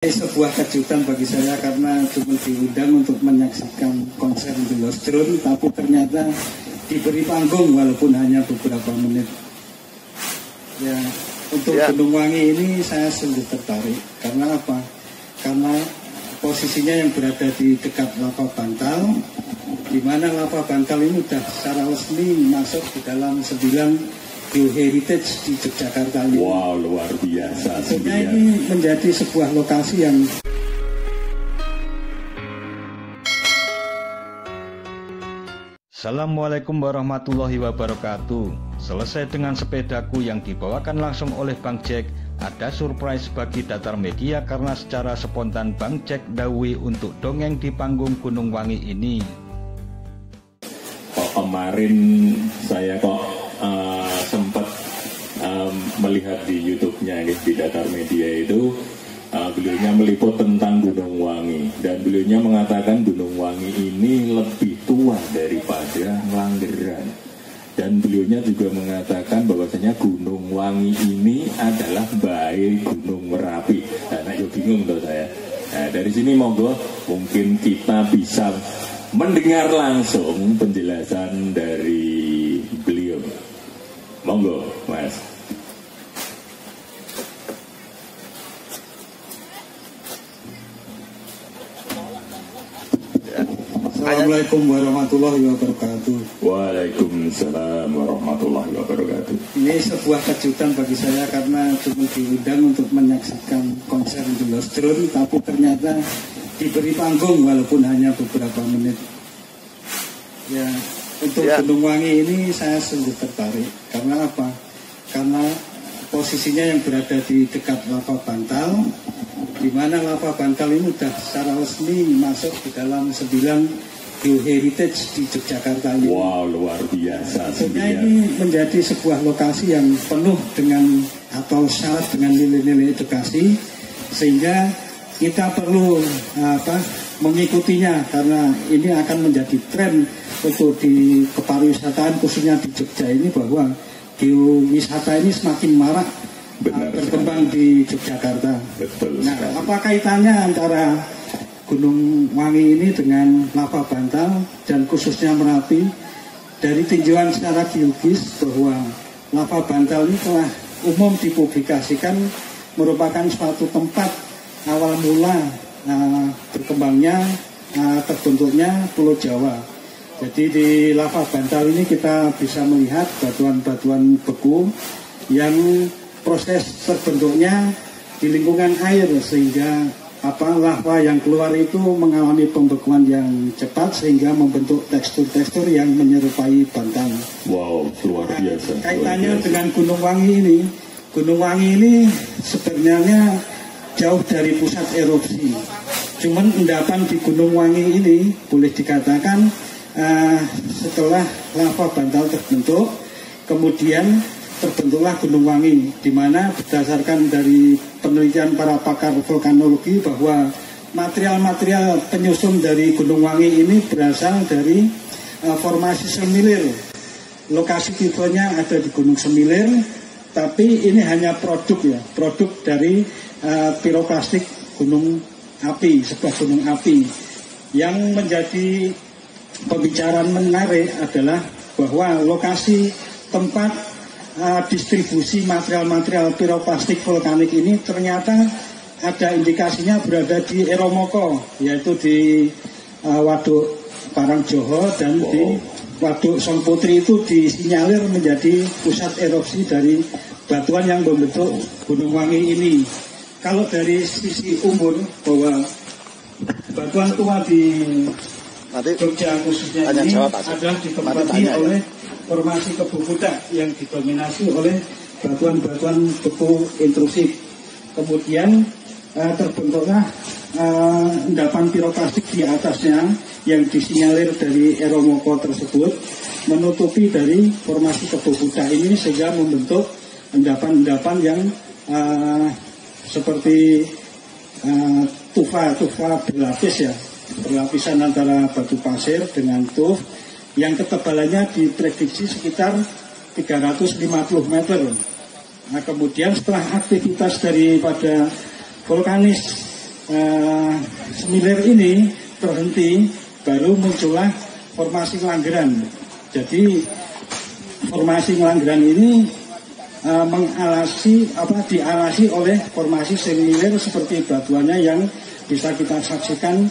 Sebuah kejutan bagi saya karena cuma diundang untuk menyaksikan konser The Lost Drone, tapi ternyata diberi panggung walaupun hanya beberapa menit. Ya, untuk Gunung Wangi ini saya sungguh tertarik. Karena apa? Karena posisinya yang berada di dekat Lava Bantal, di mana Lava Bantal ini sudah secara resmi masuk di dalam 9 Geoheritage di Yogyakarta ini. Wow, luar biasa. Sebenarnya ini menjadi sebuah lokasi yang Assalamualaikum warahmatullahi wabarakatuh. Selesai dengan sepedaku yang dibawakan langsung oleh Bang Jack, ada surprise bagi Datar Media karena secara spontan Bang Jack dawuhi untuk dongeng di panggung Gunung Wangi ini. Kemarin saya sempat melihat di YouTube-nya di Datar Media itu, beliaunya meliput tentang Gunung Wangi dan beliaunya mengatakan Gunung Wangi ini lebih tua daripada Langgeran, dan beliaunya juga mengatakan bahwasanya Gunung Wangi ini adalah bayi Gunung Merapi. Nah, yo bingung tuh saya. Nah, dari sini monggo mungkin kita bisa mendengar langsung penjelasan dari beliau. Monggo, Mas. Assalamualaikum warahmatullahi wabarakatuh. Waalaikumsalam warahmatullahi wabarakatuh. Ini sebuah kejutan bagi saya karena cuma diundang untuk menyaksikan konser The Lost Drone, tapi ternyata diberi panggung walaupun hanya beberapa menit. Ya, untuk Gunung Wangi ini saya sungguh tertarik. Karena apa? Karena posisinya yang berada di dekat Lava Bantal, di mana Lava Bantal ini sudah secara resmi masuk di dalam 9 Geoheritage di Yogyakarta ini. Wow, luar biasa. Sebenarnya ini menjadi sebuah lokasi yang penuh dengan atau syarat dengan nilai-nilai edukasi, sehingga kita perlu mengikutinya karena ini akan menjadi tren untuk di kepariwisataan khususnya di Jogja ini, bahwa geowisata ini semakin marak berkembang di Yogyakarta. Betul. Nah, apa kaitannya antara Gunung Wangi ini dengan Lava Bantal dan khususnya Merapi? Dari tinjauan secara geologis bahwa Lava Bantal ini telah umum dipublikasikan merupakan suatu tempat awal mula berkembangnya terbentuknya Pulau Jawa. Jadi di Lava Bantal ini kita bisa melihat batuan-batuan beku yang proses terbentuknya di lingkungan air, sehingga lava yang keluar itu mengalami pembekuan yang cepat sehingga membentuk tekstur-tekstur yang menyerupai bantal. Wow, luar biasa. Kaitannya dengan Gunung Wangi ini, Gunung Wangi ini sebenarnya jauh dari pusat erupsi. Cuman endapan di Gunung Wangi ini boleh dikatakan setelah lava bantal terbentuk, kemudian terbentuklah Gunung Wangi, di mana berdasarkan dari penelitian para pakar vulkanologi bahwa material-material penyusun dari Gunung Wangi ini berasal dari formasi semilir. Lokasi tipenya ada di Gunung Semilir, tapi ini hanya produk dari piroplastik gunung api, sebuah gunung api. Yang menjadi pembicaraan menarik adalah bahwa lokasi tempat distribusi material-material piroplastik vulkanik ini ternyata ada indikasinya berada di Eromoko, yaitu di Waduk Parangjoho, dan di Waduk Song Putri itu disinyalir menjadi pusat erupsi dari batuan yang membentuk Gunung Wangi ini. Kalau dari sisi umur, bahwa batuan tua di Jogja khususnya ini adalah ditempati oleh formasi Kebo Budak yang didominasi oleh batuan-batuan beku intrusif. Kemudian terbentuklah endapan piroplastik di atasnya yang disinyalir dari Eromoko tersebut, menutupi dari formasi Kebo Budak ini sehingga membentuk endapan-endapan yang seperti tufa berlapis berlapisan antara batu pasir dengan tuf, yang ketebalannya diprediksi sekitar 350 meter. Nah, kemudian setelah aktivitas daripada vulkanis semilir ini terhenti, baru muncullah formasi Ngelanggeran. Jadi formasi Ngelanggeran ini dialasi oleh formasi semilir seperti batuannya yang bisa kita saksikan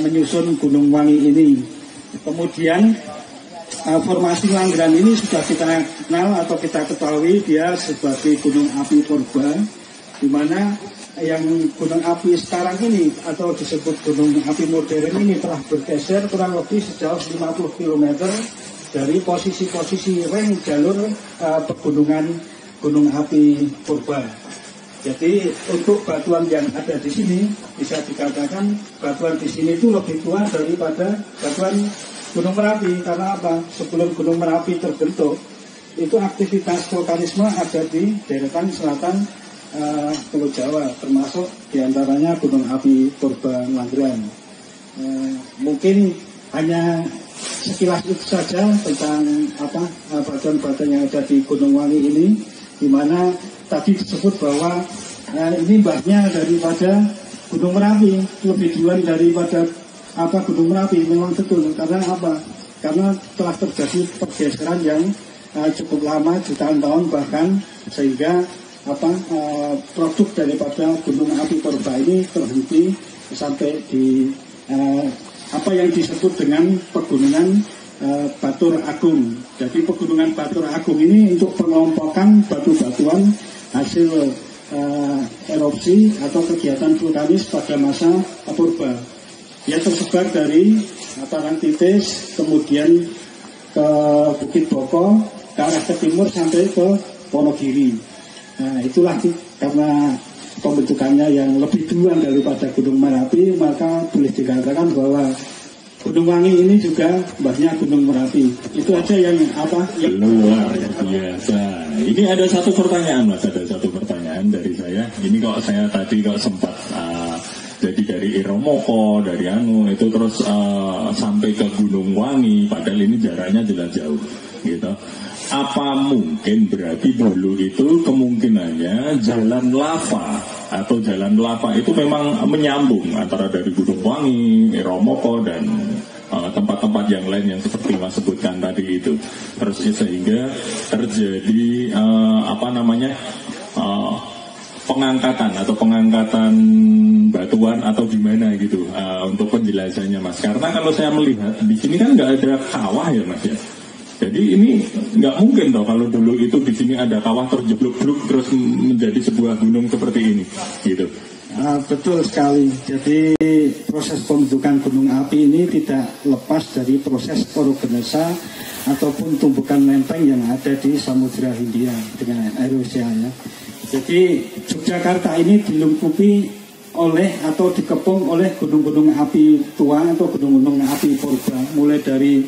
menyusun Gunung Wangi ini. Kemudian formasi Ngelanggeran ini sudah kita kenal atau kita ketahui dia sebagai gunung api purba, di mana yang gunung api sekarang ini atau disebut gunung api modern ini telah bergeser kurang lebih sejauh 50 km dari posisi-posisi ring jalur pegunungan gunung api purba. Jadi untuk batuan yang ada di sini bisa dikatakan batuan di sini itu lebih tua daripada batuan Gunung Merapi. Karena apa? Sebelum Gunung Merapi terbentuk, itu aktivitas vulkanisme ada di deretan selatan Pulau Jawa, termasuk diantaranya Gunung Api Purba Ngelanggeran. Mungkin hanya sekilas itu saja tentang batuan-batuan yang ada di Gunung Wangi ini, di mana tadi disebut bahwa ini mbahnya daripada Gunung Merapi, lebih duluan daripada Gunung Merapi. Memang betul, karena apa? Karena telah terjadi pergeseran yang cukup lama, jutaan tahun bahkan, sehingga produk daripada Gunung Api Purba ini terhenti sampai di yang disebut dengan pegunungan Batur Agung. Jadi pegunungan Batur Agung ini untuk pengelompokan batu-batuan hasil erupsi atau kegiatan vulkanis pada masa purba. Dia tersebar dari Parangtritis, kemudian ke Bukit Boko, ke arah ke timur sampai ke Wonogiri. Nah, itulah karena pembentukannya yang lebih duluan daripada Gunung Merapi, maka boleh dikatakan bahwa Gunung Wangi ini juga mbahnya Gunung Merapi. Itu aja yang luar biasa. Ini ada satu pertanyaan, Mas, ada satu pertanyaan dari saya. Ini kok saya tadi sempat jadi dari Iromoko, dari itu terus sampai ke Gunung Wangi, padahal ini jaraknya jelas jauh, gitu. Apa mungkin berarti dulu itu kemungkinannya jalan lava atau jalan lava itu memang menyambung antara dari Gunung Wangi, Iromoko dan tempat-tempat yang lain yang seperti Mas sebutkan tadi itu. Terus sehingga terjadi pengangkatan batuan atau gimana gitu untuk penjelasannya, Mas. Karena kalau saya melihat di sini kan nggak ada kawah ya, Mas ya. Jadi ini nggak mungkin toh kalau dulu itu di sini ada kawah terjeblok-jeblok terus menjadi sebuah gunung seperti ini, gitu. Betul sekali. Jadi proses pembentukan gunung api ini tidak lepas dari proses orogenesa ataupun tumbukan lempeng yang ada di Samudra Hindia dengan Eurasia ya. Jadi Yogyakarta ini dilingkupi oleh atau dikepung oleh gunung-gunung api tua atau gunung-gunung api purba. Mulai dari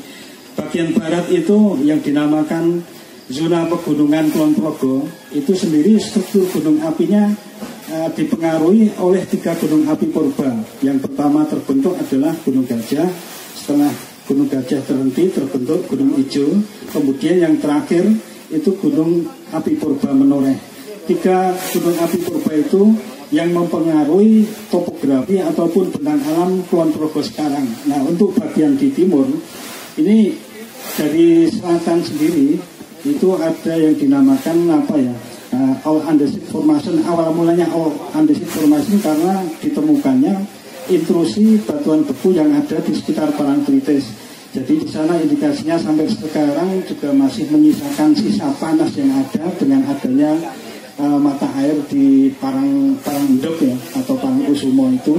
bagian barat itu yang dinamakan zona pegunungan Kulon Progo, itu sendiri struktur gunung apinya dipengaruhi oleh 3 gunung api purba. Yang pertama terbentuk adalah Gunung Gajah, setelah Gunung Gajah terhenti terbentuk Gunung Ijo, kemudian yang terakhir itu Gunung Api Purba Menoreh. 3 gunung api purba itu yang mempengaruhi topografi ataupun bentang alam Kulon Progo sekarang. Nah, untuk bagian di timur ini dari selatan sendiri itu ada yang dinamakan All Andesit Formation. Awal mulanya All Andesit Formation karena ditemukannya intrusi batuan beku yang ada di sekitar Parangtritis. Jadi di sana indikasinya sampai sekarang juga masih menyisakan sisa panas yang ada dengan adanya mata air di Parangdok ya atau Parangkusumo itu.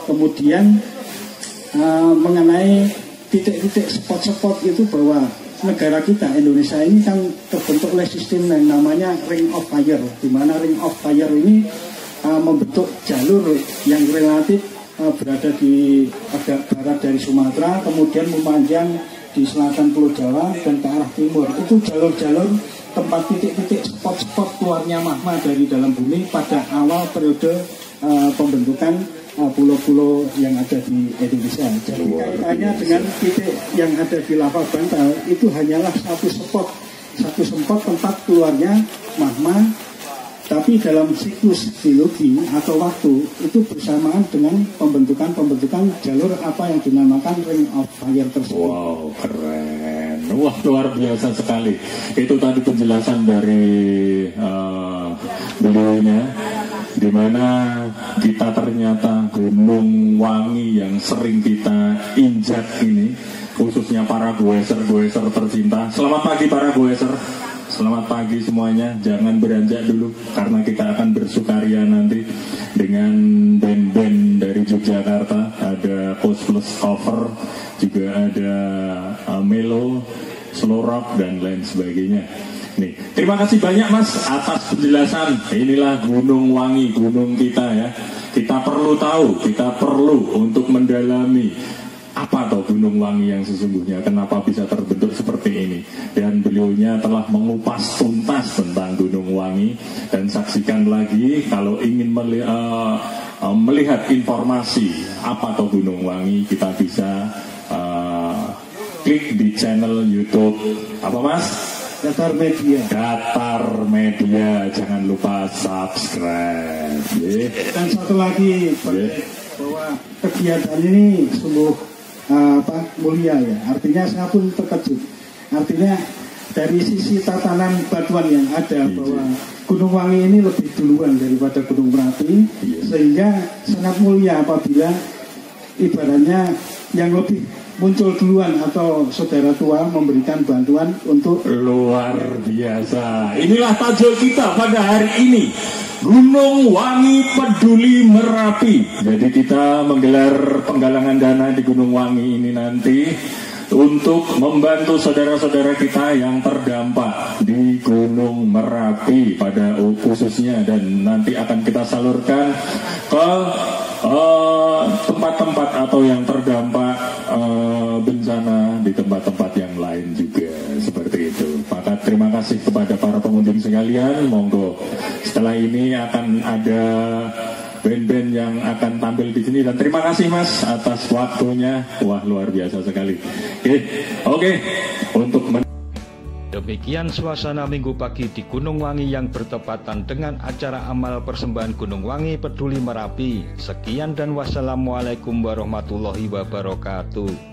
Kemudian mengenai titik-titik spot-spot itu bahwa negara kita Indonesia ini kan terbentuk oleh sistem yang namanya Ring of Fire, di mana Ring of Fire ini membentuk jalur yang relatif berada di agak barat dari Sumatera, kemudian memanjang di selatan Pulau Jawa dan ke arah timur. Itu jalur-jalur tempat titik-titik spot-spot keluarnya magma dari dalam bumi pada awal periode pembentukan pulau-pulau yang ada di Indonesia. Jadi kaitannya dengan titik yang ada di lava bantal itu hanyalah satu spot tempat keluarnya magma Tapi dalam siklus geologi atau waktu itu bersamaan dengan pembentukan jalur apa yang dinamakan Ring of Fire tersebut. Wow, keren. Wah, luar biasa sekali. Itu tadi penjelasan dari beliaunya, di mana kita ternyata Gunung Wangi yang sering kita injak ini, khususnya para goeser tercinta. Selamat pagi para goeser. Selamat pagi semuanya, jangan beranjak dulu karena kita akan bersukaria nanti dengan band-band dari Yogyakarta. Ada Post Plus Cover, juga ada Melo, Slow Rock dan lain sebagainya. Nih, terima kasih banyak Mas atas penjelasan. Inilah Gunung Wangi, gunung kita ya. Kita perlu tahu, kita perlu untuk mendalami apa toh Gunung Wangi yang sesungguhnya, kenapa bisa terbentuk seperti ini. Dan beliaunya telah mengupas tuntas tentang Gunung Wangi. Dan saksikan lagi kalau ingin melihat informasi apa toh Gunung Wangi, kita bisa klik di channel YouTube apa Mas? Datar Media. Datar Media, jangan lupa subscribe. Dan satu lagi bahwa kegiatan ini sungguh mulia ya. Artinya saya pun terkejut. Artinya dari sisi tatanan batuan yang ada bahwa Gunung Wangi ini lebih duluan daripada Gunung Merapi, sehingga sangat mulia apabila ibaratnya yang lebih muncul duluan atau saudara tua memberikan bantuan untuk. Luar biasa. Inilah tajuk kita pada hari ini, Gunung Wangi Peduli Merapi. Jadi kita menggelar penggalangan dana di Gunung Wangi ini nanti untuk membantu saudara-saudara kita yang terdampak di Gunung Merapi pada khususnya, dan nanti akan kita salurkan ke tempat-tempat atau yang terdampak bencana di tempat-tempat yang lain juga, seperti itu. Maka terima kasih kepada para pengunjung sekalian. Monggo setelah ini akan ada band-band yang akan tampil di sini, dan terima kasih Mas atas waktunya. Wah, luar biasa sekali. Oke. Untuk demikian suasana Minggu pagi di Gunung Wangi yang bertepatan dengan acara amal persembahan Gunung Wangi Peduli Merapi. Sekian dan wassalamualaikum warahmatullahi wabarakatuh.